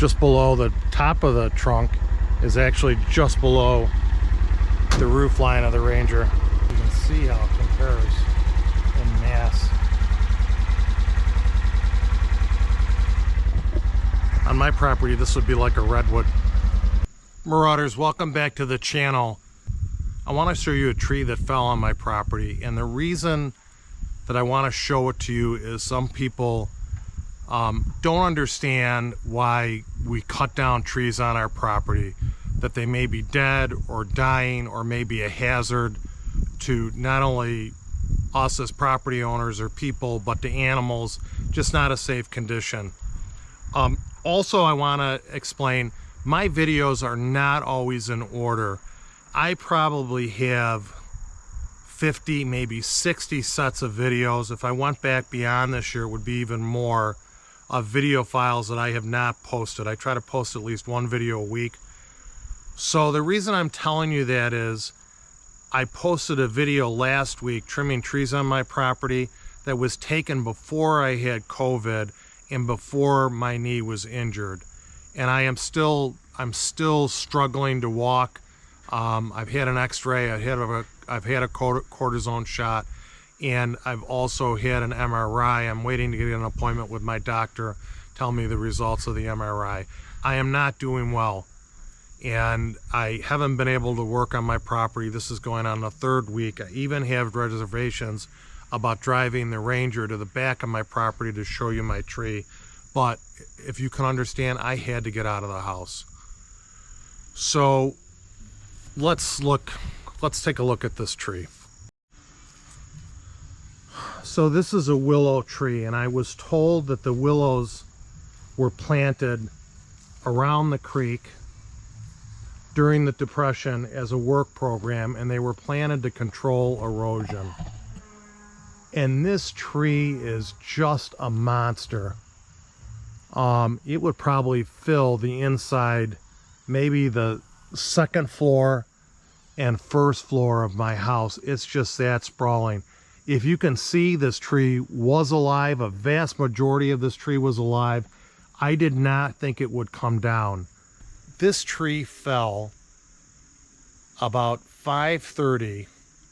just below the top of the trunk is actually just below the roof line of the Ranger. You can see how it compares in mass. On my property, this would be like a redwood. Marauders, welcome back to the channel. I want to show you a tree that fell on my property, and the reason that I want to show it to you is some people don't understand why we cut down trees on our property, that they may be dead or dying or may be a hazard to not only us as property owners or people, but to animals, just not a safe condition. Also, I want to explain, my videos are not always in order. I probably have 50, maybe 60 sets of videos. If I went back beyond this year, it would be even more of video files that I have not posted. I try to post at least one video a week. So the reason I'm telling you that is I posted a video last week trimming trees on my property that was taken before I had COVID and before my knee was injured. And I'm still struggling to walk. I've had an x-ray, I've had a cortisone shot, and I've also had an MRI. I'm waiting to get an appointment with my doctor, tell me the results of the MRI. I am not doing well, and I haven't been able to work on my property. This is going on the third week. I even have reservations about driving the Ranger to the back of my property to show you my tree. But if you can understand, I had to get out of the house. So let's take a look at this tree. So this is a willow tree, and I was told that the willows were planted around the creek during the Depression as a work program, and they were planted to control erosion. And this tree is just a monster. It would probably fill the inside, maybe the second floor and first floor of my house. It's just that sprawling. If you can see, this tree was alive. A vast majority of this tree was alive. I did not think it would come down. This tree fell about 5:30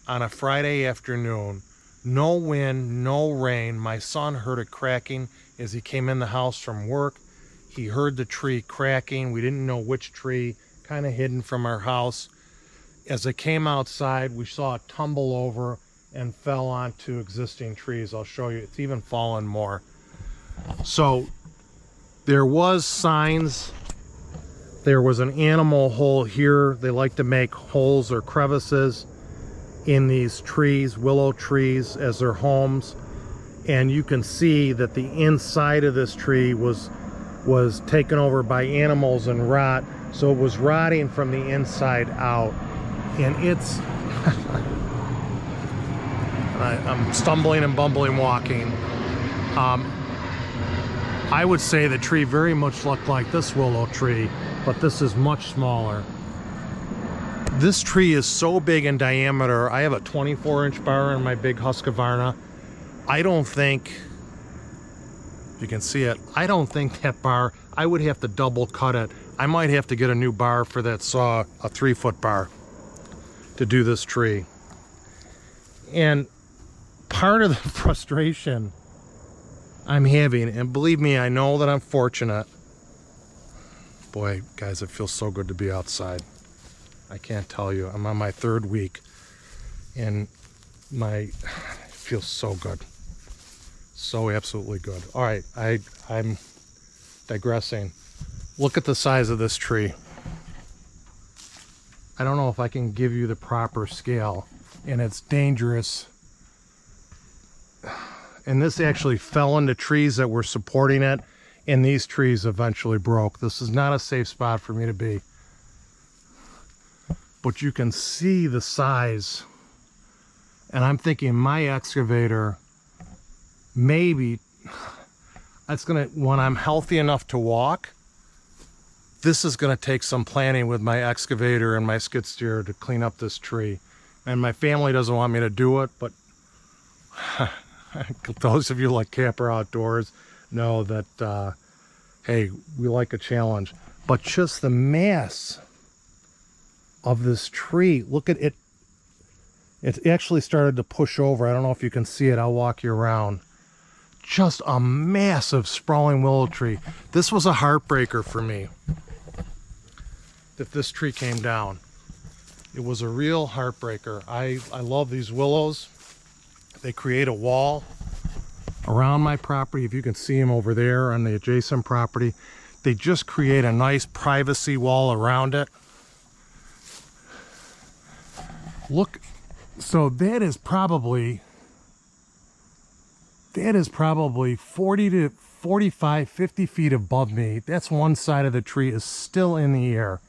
on a Friday afternoon. No wind, no rain. My son heard it cracking as he came in the house from work. He heard the tree cracking. We didn't know which tree, kind of hidden from our house. As I came outside, we saw it tumble over and fell onto existing trees. I'll show you. It's even fallen more. So there was signs. There was an animal hole here. They like to make holes or crevices in these trees, willow trees, as their homes. And you can see that the inside of this tree was taken over by animals and rot. So it was rotting from the inside out. And it's I'm stumbling and bumbling walking. I would say the tree very much looked like this willow tree, but this is much smaller. This tree is so big in diameter. I have a 24-inch bar in my big Husqvarna. I don't think, if you can see it, I don't think that bar, I would have to double cut it. I might have to get a new bar for that saw, a 3-foot bar, to do this tree. And part of the frustration I'm having, and believe me, I know that I'm fortunate. Boy, guys, it feels so good to be outside. I can't tell you. I'm on my third week, and it feels so good. So absolutely good. All right, I'm digressing. Look at the size of this tree. I don't know if I can give you the proper scale, and it's dangerous. And this actually fell into trees that were supporting it, and these trees eventually broke. This is not a safe spot for me to be. But you can see the size, and I'm thinking my excavator, maybe that's gonna, when I'm healthy enough to walk, this is gonna take some planning with my excavator and my skid steer to clean up this tree. And my family doesn't want me to do it, but those of you like camper outdoors know that Hey, we like a challenge. But just the mass of this tree, look at it. It actually started to push over. I don't know if you can see it. I'll walk you around. Just a massive sprawling willow tree. This was a heartbreaker for me, if this tree came down. It was a real heartbreaker. I love these willows. They create a wall around my property. If you can see them over there on the adjacent property, they just create a nice privacy wall around it. Look, so that is probably 40 to 45, 50 feet above me. That's one side of the tree is still in the air.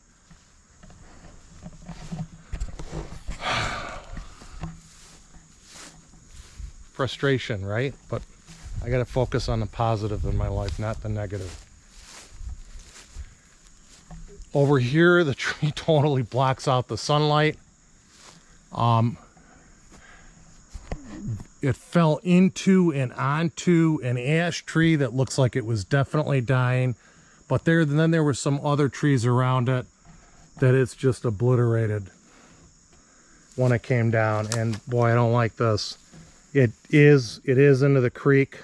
Frustration, right? But I got to focus on the positive in my life, not the negative. Over here, the tree totally blocks out the sunlight. It fell into and onto an ash tree that looks like it was definitely dying. But then there were some other trees around it that it's just obliterated when it came down. And boy, I don't like this. It is into the creek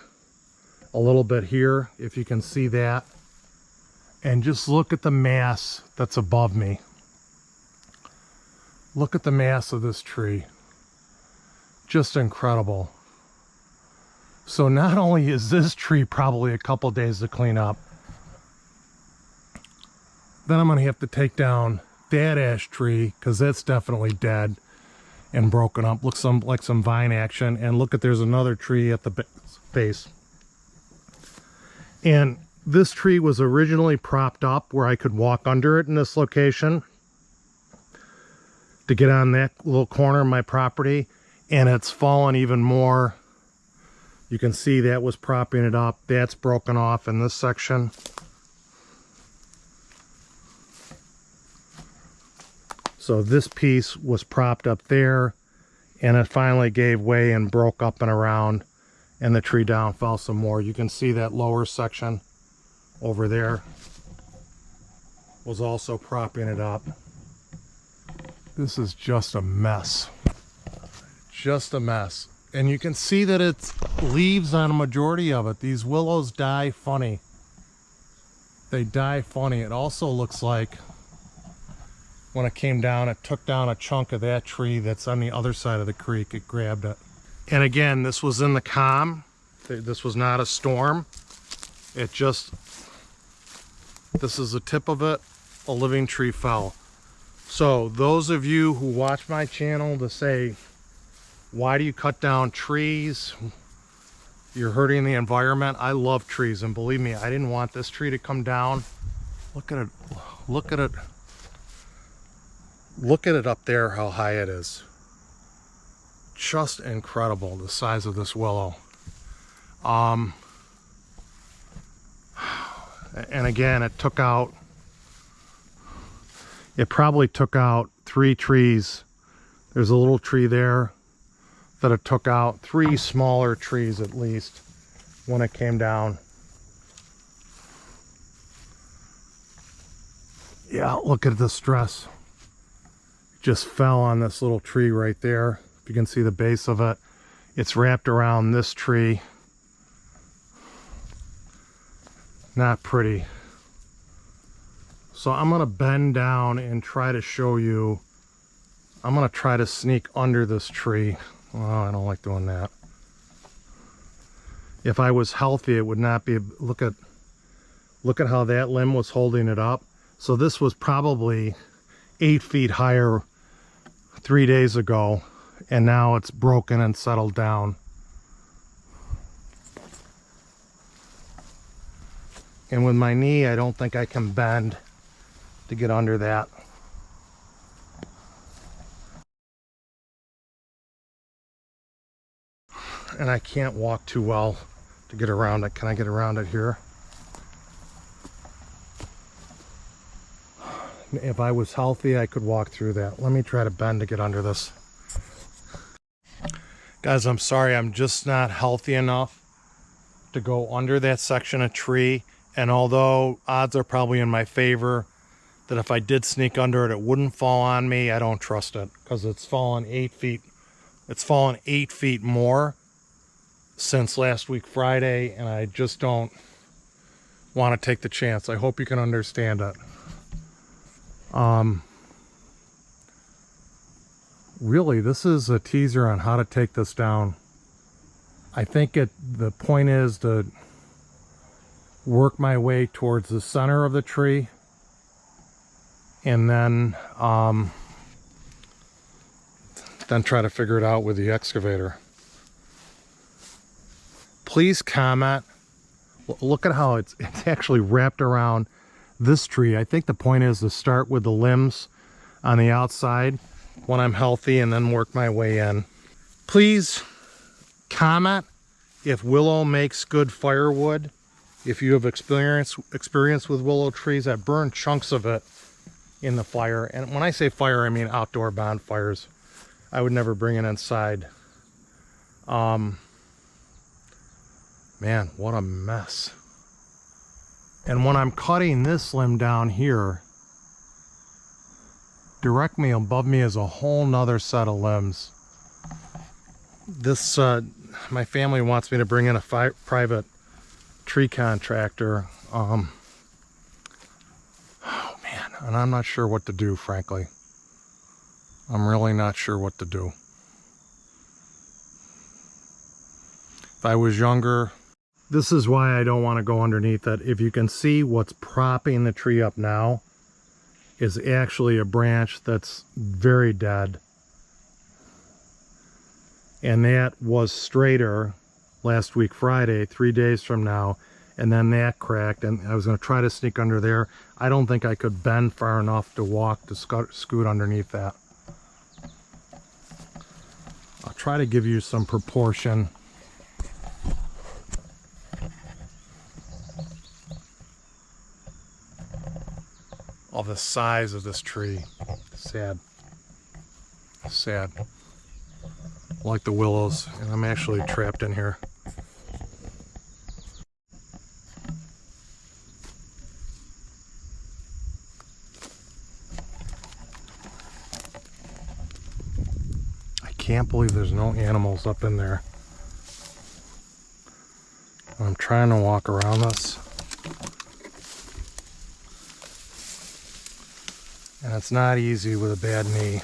a little bit here, if you can see that. And just look at the mass that's above me. Look at the mass of this tree. Just incredible. So not only is this tree probably a couple days to clean up, then I'm going to have to take down that ash tree because that's definitely dead and broken up. Looks like some vine action. And look at, there's another tree at the base. And this tree was originally propped up where I could walk under it in this location to get on that little corner of my property. And it's fallen even more. You can see that was propping it up. That's broken off in this section. So this piece was propped up there, and it finally gave way and broke up and around, and the tree down fell some more. You can see that lower section over there was also propping it up. This is just a mess. Just a mess. And you can see that it's leaves on a majority of it. These willows die funny. They die funny. It also looks like when it came down, it took down a chunk of that tree that's on the other side of the creek. It grabbed it. And again, this was in the calm. This was not a storm. It just, this is the tip of it. A living tree fell. So those of you who watch my channel to say, why do you cut down trees? You're hurting the environment. I love trees, and believe me, I didn't want this tree to come down. Look at it. Look at it. Look at it up there, how high it is. Just incredible, the size of this willow. And again, it probably took out 3 trees. There's a little tree there that it took out, 3 smaller trees at least when it came down. Yeah, look at the stress. It just fell on this little tree right there. If you can see the base of it, it's wrapped around this tree. Not pretty. So I'm gonna bend down and try to show you. I'm gonna try to sneak under this tree. Oh, I don't like doing that. If I was healthy, it would not be. Look at how that limb was holding it up. So this was probably 8 feet higher 3 days ago, and now it's broken and settled down. And with my knee, I don't think I can bend to get under that. And I can't walk too well to get around it. Can I get around it here? If I was healthy, I could walk through that. Let me try to bend to get under this. Guys, I'm sorry, I'm just not healthy enough to go under that section of tree And although odds are probably in my favor that if I did sneak under it, it wouldn't fall on me, I don't trust it because it's fallen 8 feet. It's fallen 8 feet more since last week Friday, and I just don't want to take the chance. I hope you can understand it. Really, this is a teaser on how to take this down. I think the point is to work my way towards the center of the tree, and then try to figure it out with the excavator. Please comment. Look at how it's actually wrapped around this tree. I think the point is to start with the limbs on the outside when I'm healthy and then work my way in. Please comment if willow makes good firewood. If you have experience with willow trees, I've burned chunks of it in the fire. And when I say fire, I mean outdoor bonfires. I would never bring it inside. Man, what a mess. And when I'm cutting this limb down here, directly above me is a whole nother set of limbs. This, my family wants me to bring in a private tree contractor. Oh man, and I'm not sure what to do, frankly. I'm really not sure what to do. If I was younger, this is why I don't want to go underneath it. If you can see what's propping the tree up now is actually a branch that's very dead. And that was straighter last week Friday, 3 days from now, and then that cracked, and I was going to try to sneak under there. I don't think I could bend far enough to walk to scoot underneath that. I'll try to give you some proportion. Of the size of this tree. Sad. Sad. Like the willows, and I'm actually trapped in here. I can't believe there's no animals up in there. I'm trying to walk around this. And it's not easy with a bad knee.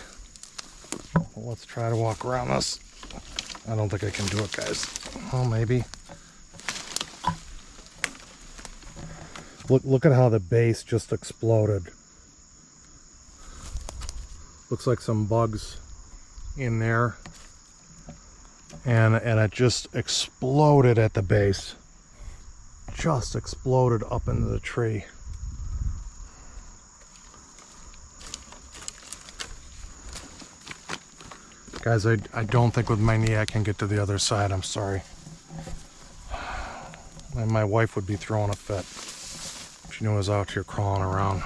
Well, let's try to walk around this. I don't think I can do it, guys. Oh, maybe. Look at how the base just exploded. Looks like some bugs in there. And it just exploded at the base. Just exploded up into the tree. Guys, I don't think with my knee I can get to the other side. I'm sorry. And my wife would be throwing a fit. She knew I was out here crawling around.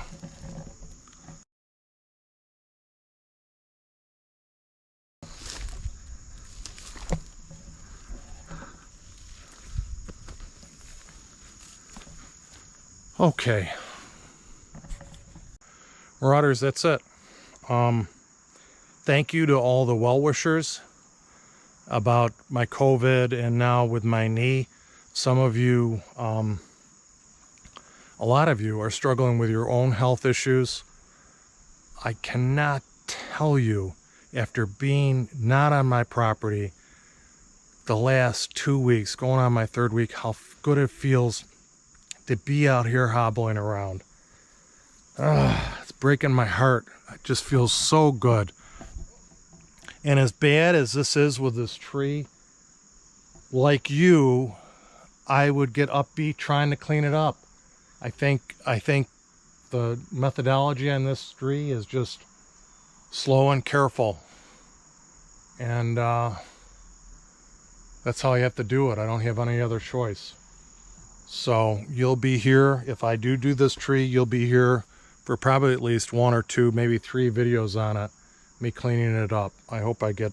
Okay. Marauders, that's it. Thank you to all the well-wishers about my COVID and now with my knee. Some of you, a lot of you are struggling with your own health issues. I cannot tell you, after being not on my property the last 2 weeks, going on my third week, how good it feels to be out here hobbling around. It's breaking my heart. It just feels so good. And as bad as this is with this tree, like you, I would get upbeat trying to clean it up. I think the methodology on this tree is just slow and careful. And that's how you have to do it. I don't have any other choice. So you'll be here, if I do this tree, you'll be here for probably at least 1 or 2, maybe 3 videos on it, me cleaning it up. I hope I get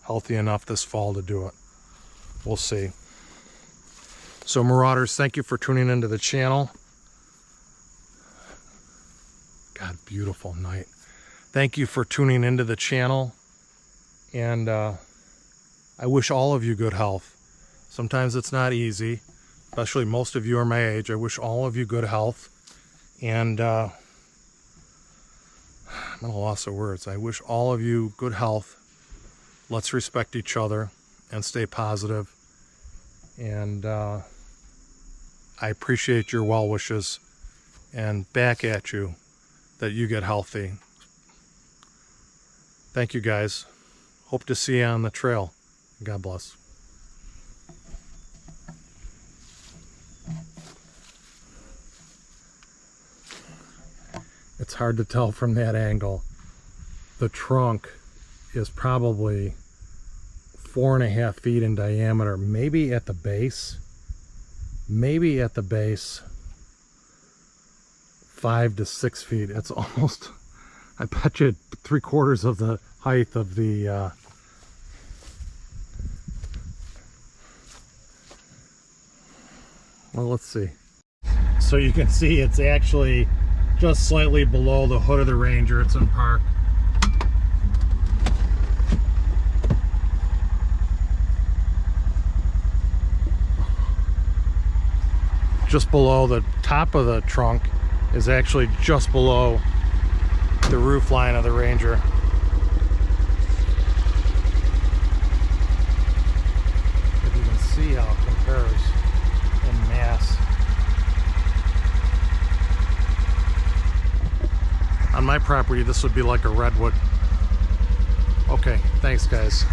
healthy enough this fall to do it. We'll see. So Marauders, thank you for tuning into the channel. God, beautiful night. Thank you for tuning into the channel, and I wish all of you good health. Sometimes it's not easy, especially most of you are my age. I wish all of you good health, and I'm at a loss of words. I wish all of you good health. Let's respect each other and stay positive. And I appreciate your well wishes, and back at you that you get healthy. Thank you guys. Hope to see you on the trail. God bless. It's hard to tell from that angle. The trunk is probably 4.5 feet in diameter, maybe at the base. Maybe at the base 5 to 6 feet. It's almost, I bet you 3/4 of the height of the well, let's see. So you can see it's actually just slightly below the hood of the Ranger. It's in park. Just below the top of the trunk is actually just below the roof line of the Ranger. If you can see how it compares in mass. On my property, this would be like a redwood. Okay, thanks guys.